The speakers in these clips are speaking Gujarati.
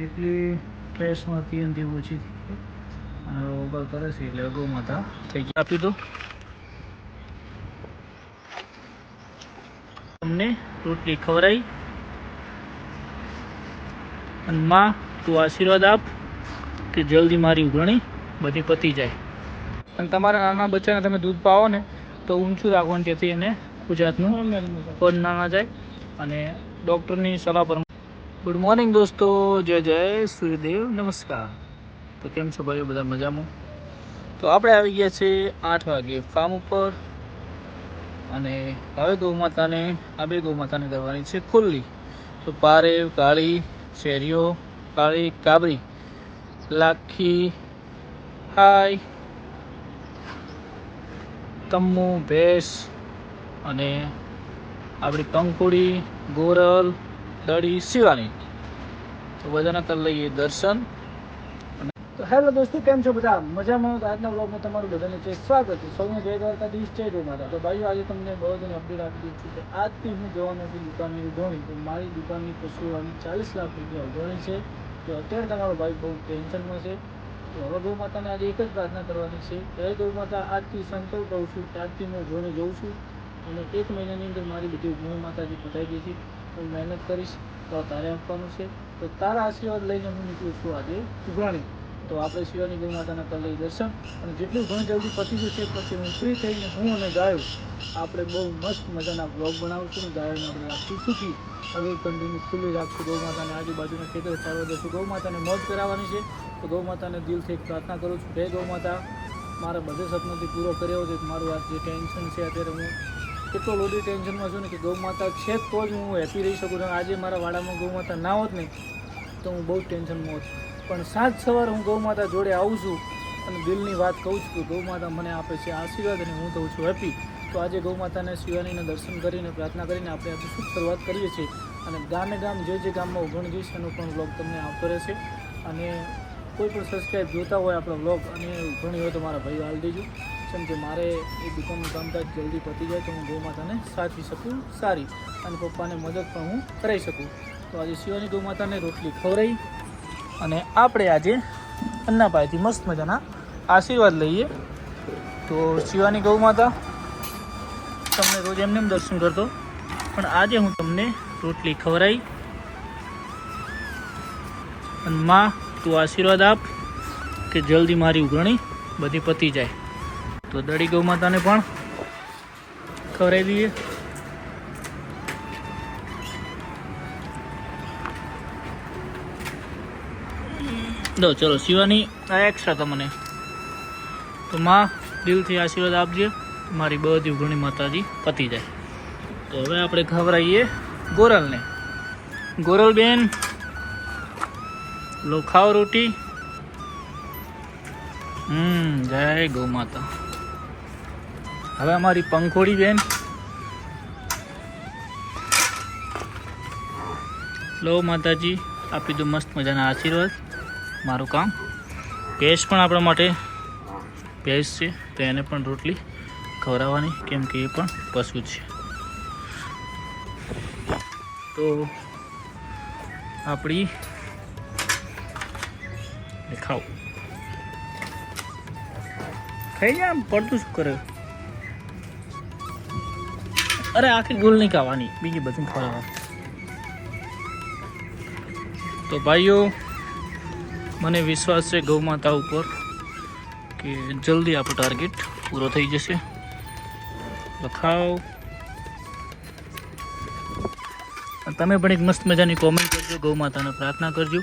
જેટલી સ્ટ્રેસમાં હતી એનાથી ઓછી થઈ અને ઓગળ કરે છે એટલે ગૌ માતા થઈ ગઈ. આપી દો તમને રોટલી ખવડાવી અને માં તું આશીર્વાદ આપ કે જલ્દી મારી ઉઘરણી બધી પતી જાય. અને તમારા નાના બચ્ચાને તમે દૂધ પાવો ને તો ઊંચું રાખવાનું, જેથી એને ગુજરાતનું પગ ના જાય અને ડૉક્ટરની સલાહ પર. ગુડ મોર્નિંગ દોસ્તો, જય જય સૂર્યદેવ, નમસ્કાર. તો કેમ છો ભાઈઓ, બધા મજામાં? તો આપણે આવી ગયા છીએ 8 વાગે ફાર્મ ઉપર અને હવે ગૌ માતાને આ બે ગૌ માતાને કરવાની છે ખુલ્લી. તો પારેવ, કાળી, શેરીઓ, કાળી, કાબરી, લાખી, હાય, તમ્મુ, ભેંસ અને આપણી પંખુડી, ગોરલ, દડી, શિવાની. તો બધાના કરી લઈએ દર્શન. તો હેલો દોસ્તો, કેમ છો બધા? મજામાં? આજના બ્લોગમાં તમારું બધાને છે સ્વાગત છે. સૌને જય દ્વારકાધીશ, જય ગૌ માતા. તો ભાઈઓ, આજે તમને બધાને અપડેટ આપી દઉં છું કે આજથી હું જવાનો છું દુકાનની ઉઘરણી. તો મારી દુકાનની પશુઓની 40 લાખ રૂપિયા ઉઘરણી છે. તો અત્યારે તમારો ભાઈ બહુ ટેન્શનમાં છે. તો હવે ગૌ માતાને આજે એક જ પ્રાર્થના કરવાની છે. જય ગૌ માતા, આજથી સંકલ્પ રહું છું કે આજથી હું ઉઘરણી જઉં છું અને 1 મહિનાની અંદર મારી બધી ઉઘરણી માતાજી પતાવી દીધી. હું મહેનત કરીશ તો તારે આપવાનું છે. તો તારા આશીર્વાદ લઈને હું નીકળું છું આજે ઉઘરણી. તો આપણે શિવાની ગૌ માતાના કરી લઈ દર્શન અને જેટલું ઘણું જલ્દી પતી જશે પછી હું ફ્રી થઈને હું અને ગાયો આપણે બહુ મસ્ત મજાના બ્લોગ બનાવશું ને ગાયોને આપણે રાખશું સુખી. હવે કન્ટિન્યુ ખુલ્લી રાખશું ગૌ માતાને, આજુબાજુના ખેતર ચાલવા દઈશું. ગૌ માતાને મોજ કરાવવાની છે. તો ગૌ માતાને દિલથી એક પ્રાર્થના કરું છું, જય ગૌ માતા, મારા બધે સપનોથી પૂરો કર્યો છે. મારું આ જે ટેન્શન છે અત્યારે હું કેટલો લોડી ટેન્શનમાં છું ને કે ગૌ માતા છે તો જ હું હેપી રહી શકું છું. આજે મારા વાડામાં ગૌ માતા ના હોત ને તો હું બહુ ટેન્શનમાં હોત. પણ સાંજ સવારે હું ગૌ માતા જોડે આવું છું અને દિલની વાત કહું છું કે ગૌ માતા મને આપે છે આશીર્વાદ અને હું થઉં છું હેપી. તો આજે ગૌ માતાને શિવાનીના દર્શન કરીને પ્રાર્થના કરીને આપણે આજે શુભ શરૂઆત કરીએ છીએ. અને ગામે ગામ જે ગામમાં ઉઘરણી જઈશ એનો પણ વ્લોગ તમને આવતો રહેશે. અને કોઈ પણ સબસ્ક્રાઈબ જોતા હોય આપણા વ્લોગ અને ઉઘરણી હોય તો મારા ભાઈઓ હાલ દેજો, કેમ કે મારે એ દુકાનનું કામકાજ જલ્દી પતી જાય તો હું ગૌ માતાને સાચવી શકું સારી અને પપ્પાને મદદ પણ હું કરાવી શકું. તો આજે શિવાની ગૌ માતાને રોટલી ખવડાવી અને આપણે આજે અન્નાભાઈથી મસ્ત મજાના આશીર્વાદ લઈએ. તો શિવાની ગૌ માતા, તમને રોજ એમને દર્શન કરતો, પણ આજે હું તમને રોટલી ખવડાવી અને માં તું આશીર્વાદ આપ કે જલ્દી મારી ઉઘરણી બધી પતી જાય. તો દડી ગૌ માતાને પણ ખવડાવી દઈએ. લો ચલો શિવાની આ એક્સ્ટ્રા તમને. તો માં દિલથી આશીર્વાદ આપજે, મારી બધી ઉઘરણી માતાજી પતી જાય. તો હવે આપણે ખવડાવીએ ગોરલને. ગોરલ બેન લો ખાઓ રોટી. જય ગૌ માતા. હવે અમારી પંખોડી બેન લો માતાજી આપી દો મસ્ત મજાના આશીર્વાદ. મારું કામ ભેંસ પણ આપણા માટે ભેંસ છે તો એને પણ રોટલી ખવડાવવાની, કેમ કે એ પણ પશુ છે. તો આપણી ખાઓ ખાઈ જાય. આમ પડતું શું કરે? અરે આખી ગોલ નહીં ખાવાની, બીજી બધું ખવડાવવાનું. તો ભાઈઓ, મને વિશ્વાસ છે ગૌ માતા ઉપર કે જલ્દી આપણો ટાર્ગેટ પૂરો થઈ જશે. લખાવ. તમે પણ એક મસ્ત મજાની કોમેન્ટ કરજો, ગૌ માતાને પ્રાર્થના કરજો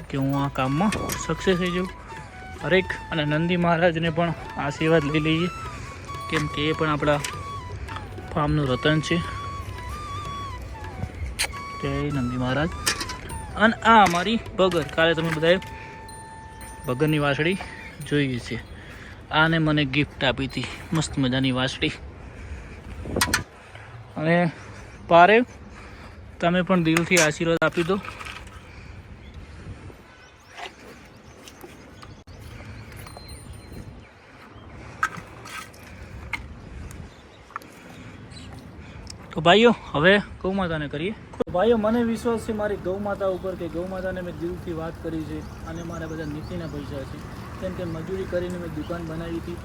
કે હું આ કામમાં સક્સેસ થઈ જાઉં. હરેક અને નંદી મહારાજને પણ આશીર્વાદ લઈ લઈએ, કેમ કે એ પણ આપણા ફાર્મનું રતન છે. જય નંદી મહારાજ. અને આ અમારી બગર, કાલે તમે બધાએ બગરની વાસળી જોઈએ છે. આને મને ગિફ્ટ આપી હતી મસ્ત મજાની વાસળી. અને પારેવ, તમે પણ દિલથી આશીર્વાદ આપી દો. તો ભાઈઓ હવે ગૌ માતાને કરીએ. ભાઈઓ મને વિશ્વાસ છે મારી ગૌ માતા ઉપર કે ગૌ માતાને મેં દિલથી વાત કરી છે અને મારા બધા નીતિના પૈસા છે, કેમ કે મજૂરી કરીને મેં દુકાન બનાવી હતી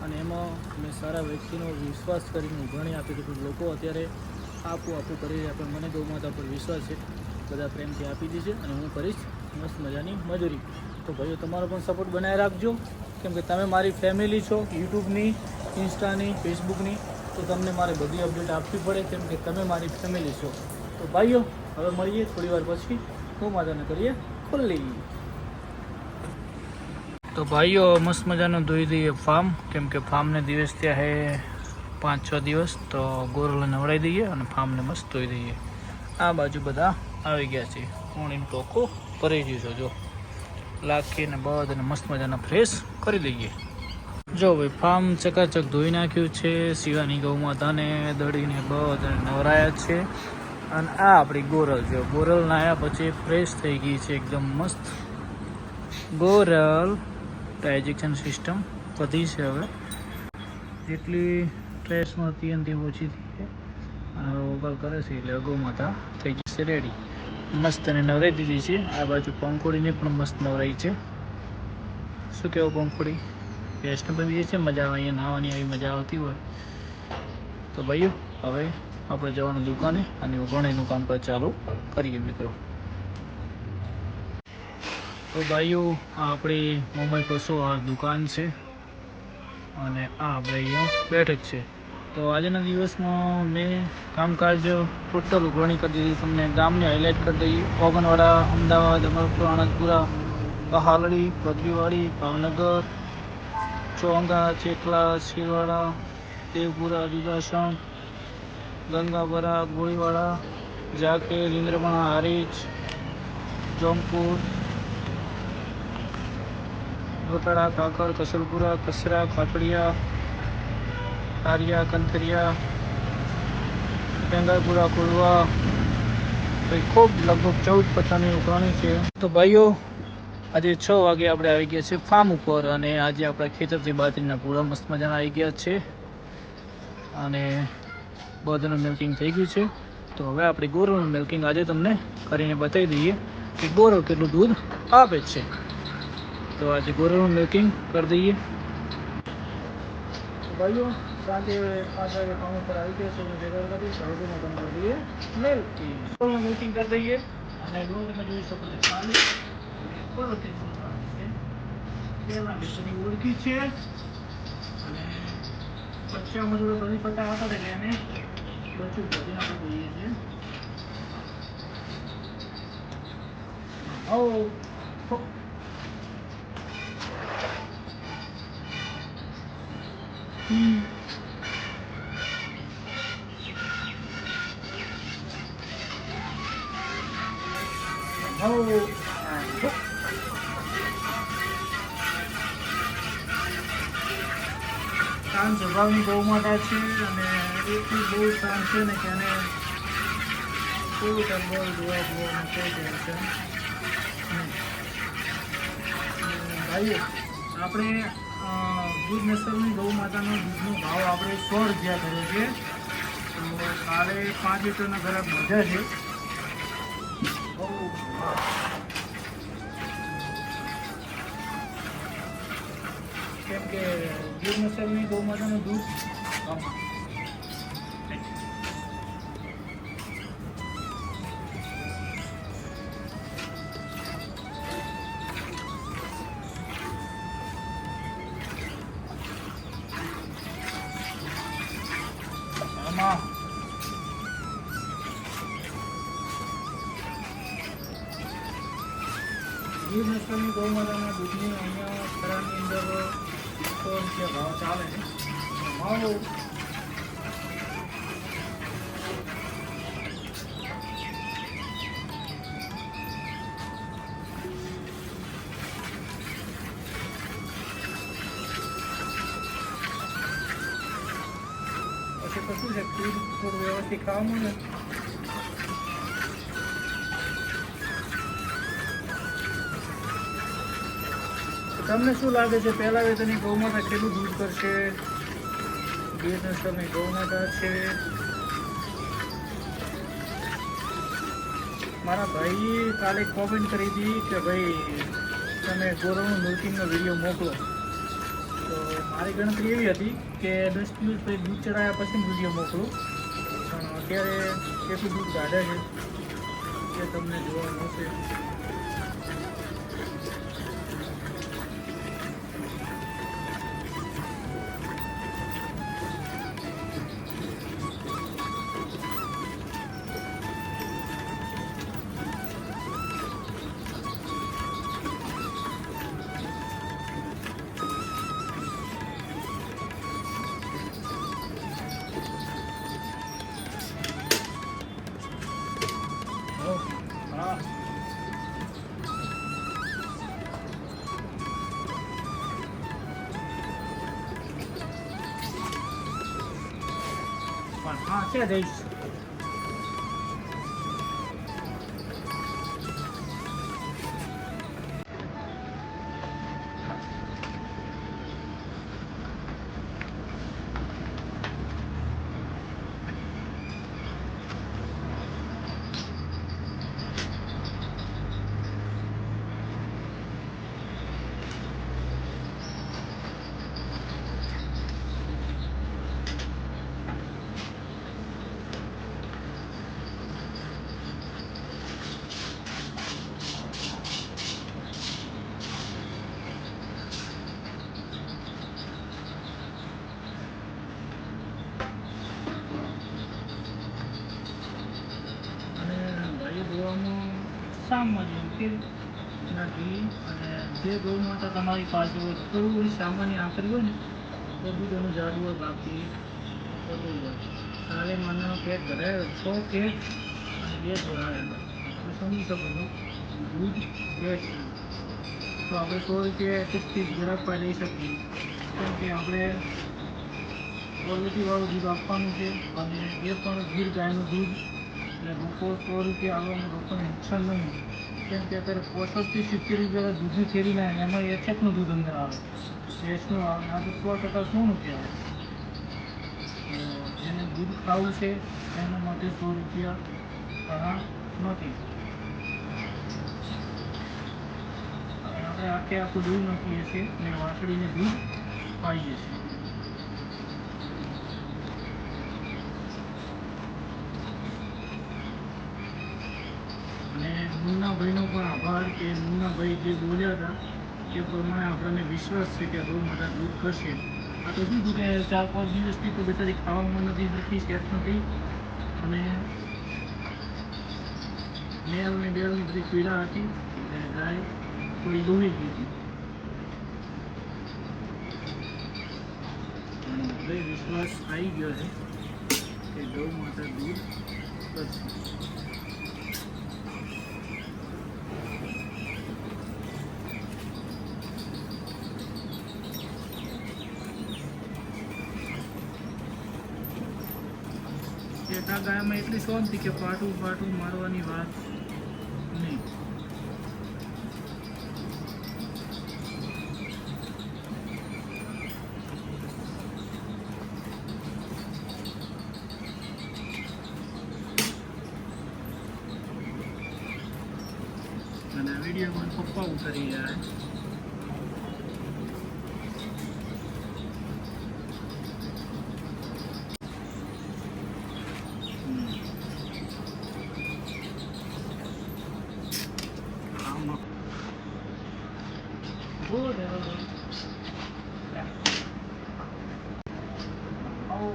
અને એમાં મેં સારા વ્યક્તિનો વિશ્વાસ કરીને ઉઘાણી આપી હતી. લોકો અત્યારે આપું કરી રહ્યા, પણ મને ગૌ માતા પર વિશ્વાસ છે, બધા પ્રેમથી આપી દીધી છે અને હું કરીશ મસ્ત મજાની મજૂરી. તો ભાઈઓ તમારો પણ સપોર્ટ બનાવી રાખજો, કેમ કે તમે મારી ફેમિલી છો, યુટ્યુબની, ઇન્સ્ટાની, ફેસબુકની, તો તમને મારે બધી અપડેટ આપવી પડે, કેમ કે તમે મારી ફેમિલી છો. તો ભાઈઓ હવે મળીએ થોડી વાર પછી, ગૌ માતાને કરીએ ખુલ્લી. તો ભાઈઓ મસ્ત મજાનું ધોઈ દઈએ ફાર્મ, કેમ કે ફાર્મને દિવસ થયા હે 5-6 દિવસ, તો ગોરલને નવડાવી દઈએ અને ફાર્મને મસ્ત ધોઈ દઈએ. આ બાજુ બધા આવી ગયા છે, પાણીનો ટોકો ભરી દીધો, જો લાખીને બધાને મસ્ત મજાના ફ્રેશ કરી દઈએ. જો ભાઈ ફાર્મ ચકાચક ધોઈ નાખ્યું છે, શિવાની ગૌ માતાને દળીને બધાને નવરાયા છે. અને આ આપણી ગોરલ, જો ગોરલ નાહ્યા પછી ફ્રેશ થઈ ગઈ છે એકદમ મસ્ત. ગોરલ ડાયજેશન સિસ્ટમ વધી છે, હવે જેટલી સ્ટ્રેસમાં હતી એનાથી ઓછી થઈ છે અને ઓગળ કરે છે, એટલે ગૌ માતા થઈ જશે રેડી. મસ્ત એને નવરાઈ દીધી છે. આ બાજુ પંખોડીને પણ મસ્ત નવરાઈ છે. શું કહેવું પંખોડી, ભેંસને બધી છે મજા આવે, અહીંયા નાહવાની આવી મજા આવતી હોય. તો ભાઈઓ હવે આપણે જવાનું દુકાને અને ઉઘાણીનું કામ પર ચાલુ કરીએ મિત્રો. તો ભાઈઓ આ આપણી મોબાઈલ પશુ આ દુકાન છે અને આ આપણે અહીંયા બેઠક છે. તો આજના દિવસમાં મેં કામકાજ ટોટલ ઉઘાણી કરી દીધી. તમને ગામની હાઇલાઇટ કરી દઈએ. ઓગણવાડા, અમદાવાદ, અમરપુર, આણંદપુરા, હાલડી, પદવીવાડી, ભાવનગર, ચોંગા, ચેખલા, શિરવાડા, દેવપુરા, દુધાસણ, ગંગાપરા, ગોળીવાડા, ઝાકેર, ઇન્દ્રમણા, હારીજ, જોમપુર, ગોટાળા, કાકર, કસલપુરા, કસરા, કાકડિયા, કારિયા, કંથરિયા, ડેંગરપુરા, કોડવા, ખૂબ લગભગ 14 પથાની ઉઘરાણી છે. તો ભાઈઓ આજે 6 વાગે આપણે આવી ગયા છે ફાર્મ ઉપર અને આજે આપણા ખેતરથી બાજરીના પૂરા મસ્ત મજાના આવી ગયા છે અને બધાનું મિલ્કિંગ થઈ ગયું છે. તો હવે આપણે ગોરલનું મિલ્કિંગ આજે તમને કરીને બતાવી દઈએ કે ગોરલ કેટલું દૂધ આપે છે. તો આજે ગોરલનું મિલ્કિંગ કરી દઈએ. તો ભાઈઓ સાંજે 5 વાગે કામ ઉપર આવી ગયા છે, ભેગા કરી સૌદીમાં કામ કરી દઈએ મિલ્કિંગ. ગોરલનું મિલ્કિંગ કરી દઈએ અને દૂધ તમે જોઈ શકો છો ખાલી પહેલાં બેસની ઓળખી છે અને બચ્ચામાં થોડો બધી પટ્ટા હતા એટલે એને બચ્ચું ભરીને આપણે દઈએ છીએ. શાંત સ્વભાવની ગૌ માતા છે અને એટલી બહુ શાંત છે ને કે એને કોઈ ટંબોળ જોવાનું કોઈ ટેન્શન નહીં. ભાઈઓ આપણે દૂધ નસલની ગૌ માતાનો દૂધનો ભાવ આપણે 100 રૂપિયા કર્યો છે. તો કાલે 5 લીટરના ઘરાક વધ્યા છે. કેમ કે ગીર નસલની ગૌ માતાનું દૂધ આમાં ગીર નસલની ગૌ માતાના દૂધની અહીંયા ખરાની અંદર 100 રૂપિયા ભાવ ચાલે છે. મારો પછી કશું છે થોડું વ્યવસ્થિત ખાવા મળે. તમને શું લાગે છે પહેલા વેતનની ગૌ માતા કેટલું દૂધ કરશે? ગીર નસલની ગૌ માતા છે મારા ભાઈ કાલે કોમેન્ટ કરી હતી કે ભાઈ તમે ગોરવનું મિલ્કિંગનો વિડીયો મોકલો. તો મારી ગણતરી એવી હતી કે 10 દિવસ પછી દૂધ ચડાવ્યા પછી વિડીયો મોકલું, પણ અત્યારે કેટલું દૂધ કાઢે છે એ તમને જોવા મળશે. હા, પણ હા છે જઈશ. અને ભાઈ ગોવામાં સામાન્ય જેમ કે નથી, અને જે ગૌ માતા તમારી પાસે હોય થોડું સામાન્ય આખરી હોય ને તો બી તમે જાનવર બાકી થતું હોય. કાલે મને કેક ઘરે 6 કેક અને 2 જણાવ્યા, તમે સમજી શકો છો દૂધ કેક છે. તો આપણે 100 રૂપિયા એટલી જરાક પણ લઈ શકીએ, કેમ કે આપણે ક્વોલિટીવાળું દૂધ આપવાનું છે. અને એ પણ ગીર ગાયનું દૂધ, એટલે લોકો 100 રૂપિયા આવવાનું લોકોને નુકસાન નહીં, કેમ કે અત્યારે 65 થી 70 રૂપિયા દૂધની થેલી ના, એમાં એચએફનું દૂધ અંદર આવે, ભેંસનું આવે, આ તો 100% સોનું કહેવાય. તો જેને દૂધ ખાવું છે એના માટે 100 રૂપિયા ઘણા નથી. હવે આપણે આખું દૂધ નાખીએ છીએ અને વાસળીને દૂધ પાઈએ છીએ. અને મુન્નાભાઈનો પણ આભાર કે મુન્નાભાઈ જે બોલ્યા હતા એ પ્રમાણે આપણને વિશ્વાસ છે કે ગૌ માતા દૂધ કરશે. આ તો કીધું કે 4-5 દિવસથી તો બેચારી ખાવામાં નથી, સરખી સેટ નથી, અને મેલની બેલની બધી પીડા હતી, એટલે ગાય થોડી દોડી ગઈ હતી. પણ હવે વિશ્વાસ આવી ગયો છે કે ગૌ માતા દૂધ કરશે. પેટા ગાયમાં એટલી શાંતિ કે પાટું મારવાની વાત નહીં. અને વિડીયોમાં પપ્પા ઉતારી રહ્યા. Good. Oh.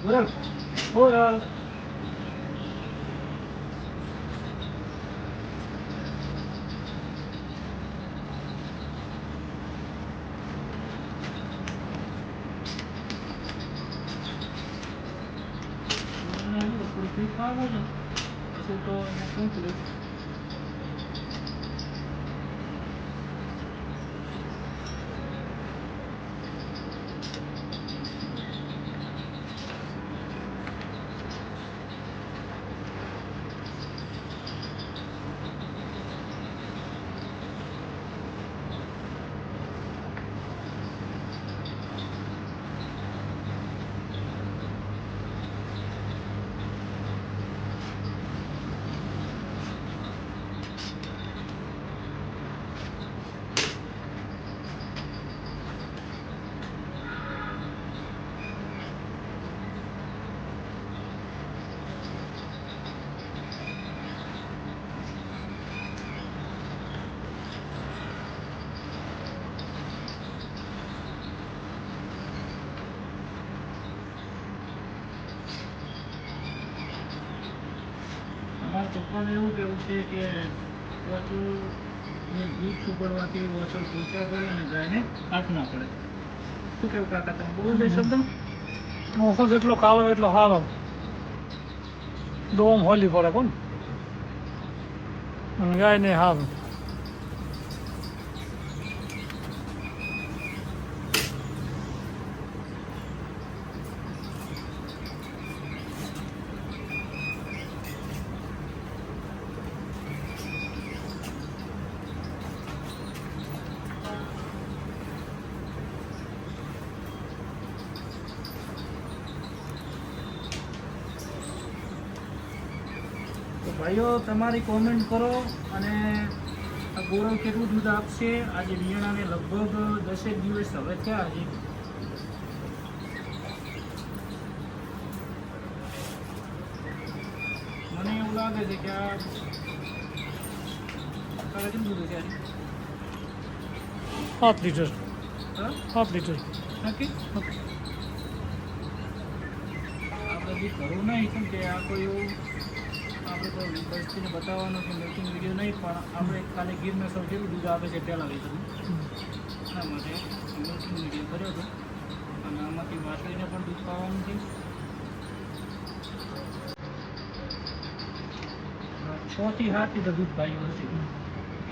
Good. Good. ખાવું ને પછી તો અહીંયા શું થયું? પપ્પાને એવું કેવું છે કે ઓછું દૂધ છુપાડવાથી ઓછો પૂછા કરે અને ગાયને હાથ ના પડે. શું કેવું કાકા, તમે બોલો દે શબ્દ? ઓછો જેટલો ખાવો એટલો સારો. દોમ હોલી પડે કોણ અને ગાય ને સારું. તો ભાઈઓ તમારી કોમેન્ટ કરો અને આ ગોરવ કેટલું દૂધ આપશે. આજે વિયાણાને લગભગ 10 દિવસ હવે થયા છે. મને એવું લાગે છે કે આ કેટલું દૂધ છે 7 લીટર. હા 7 લીટર. નક્કી આપણે બી કરવું નહીં કેમ કે આ કોઈ એવું આપણે કોઈ વસ્તુને બતાવવાનું કે મેકિંગ વિડીયો નહીં, પણ આપણે ખાલી ગીરના સૌ જેટલું દૂધ આપે છે પહેલાં લીધું એના માટે મેકિંગ વિડીયો કર્યો હતો. અને આમાંથી વાસળીને પણ દૂધ પાવાનું છે. 6 થી 7 લીટર દૂધ ભાઈ હશે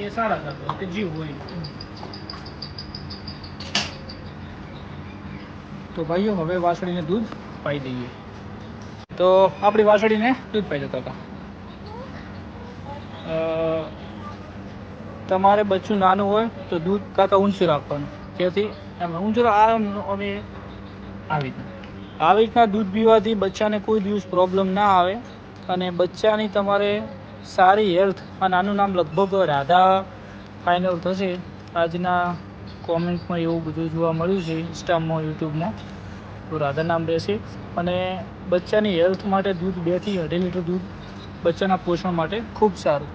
એ સારા થતો કે જીવ હોય. તો ભાઈઓ હવે વાસળીને દૂધ પાઈ દઈએ. તો આપણી વાસળીને દૂધ પાઈ દેતા હતા. તમારે બચ્ચું નાનું હોય તો દૂધ કાકા ઊંચું રાખવાનું, જેથી એમ ઊંચું અમે આવી રીતના દૂધ પીવાથી બચ્ચાને કોઈ દિવસ પ્રોબ્લેમ ના આવે અને બચ્ચાની તમારે સારી હેલ્થ. અને આનું નામ લગભગ રાધા ફાઇનલ થશે. આજના કોમેન્ટમાં એવું બધું જોવા મળ્યું છે ઇન્સ્ટામાં, યુટ્યુબમાં. તો રાધા નામ રહેશે. અને બચ્ચાની હેલ્થ માટે દૂધ 2 થી 2.5 લીટર દૂધ બચ્ચાના પોષણ માટે ખૂબ સારું.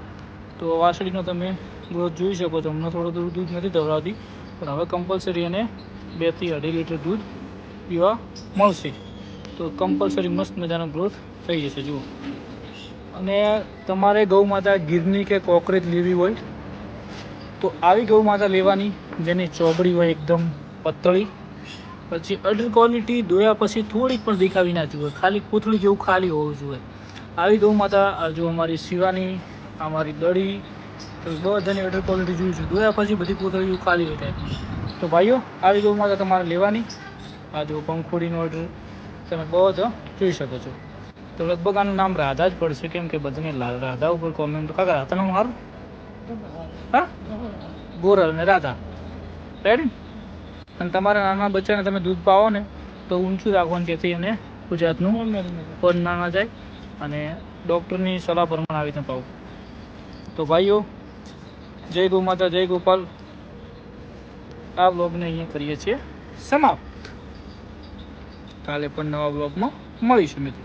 તો વાસળીનો તમે ગ્રોથ જોઈ શકો છો. હમણાં થોડું દૂધ નથી ધવરાવતી, પણ હવે કમ્પલસરી એને 2 થી 2.5 લીટર દૂધ પીવા મળશે. તો કમ્પલસરી મસ્ત મજાનો ગ્રોથ થઈ જશે. જુઓ. અને તમારે ગૌ માતા ગીરની કે કોકરેજ લેવી હોય તો આવી ગૌ માતા લેવાની જેની ચોબડી હોય એકદમ પતળી. પછી અડર ક્વોલિટી ધોયા પછી થોડીક પણ દેખાવી ના જોઈએ, ખાલી કોથળી જેવું ખાલી હોવું જોઈએ. આવી ગૌ માતા જો અમારી શિવાની, અમારી દડી, બધાની અડર ક્વોલિટી જોઈ છે. ધોયા પછી બધી કોથળીઓ ખાલી હોય ટાઈપની. તો ભાઈઓ આવી ગૌ માતા તમારે લેવાની. આ જો પંખોડીનો ઓર્ડર તમે બધો જોઈ શકો છો. તો લગભગ આનું નામ રાધા જ પડશે, કેમ કે બધાને રાધા ઉપર કોમેન્ટ. કાકા રાધાનું સારું? હા, ગોરલ અને રાધા રેડી. અને તમારા નાના બચ્ચાને તમે દૂધ પાવો ને તો ઊંચું રાખવાનું, જેથી એને ગુજરાતનું પગ ના જાય. અને ડૉક્ટરની સલાહ પ્રમાણે આવી રીતે પાવું. તો ભાઈઓ જય ગૌ માતા, જય ગોપાલ. આ બ્લોગને અહીંયા કરીએ છીએ સમાપ્ત. કાલે પણ નવા બ્લોગમાં મળીશું મિત્રો.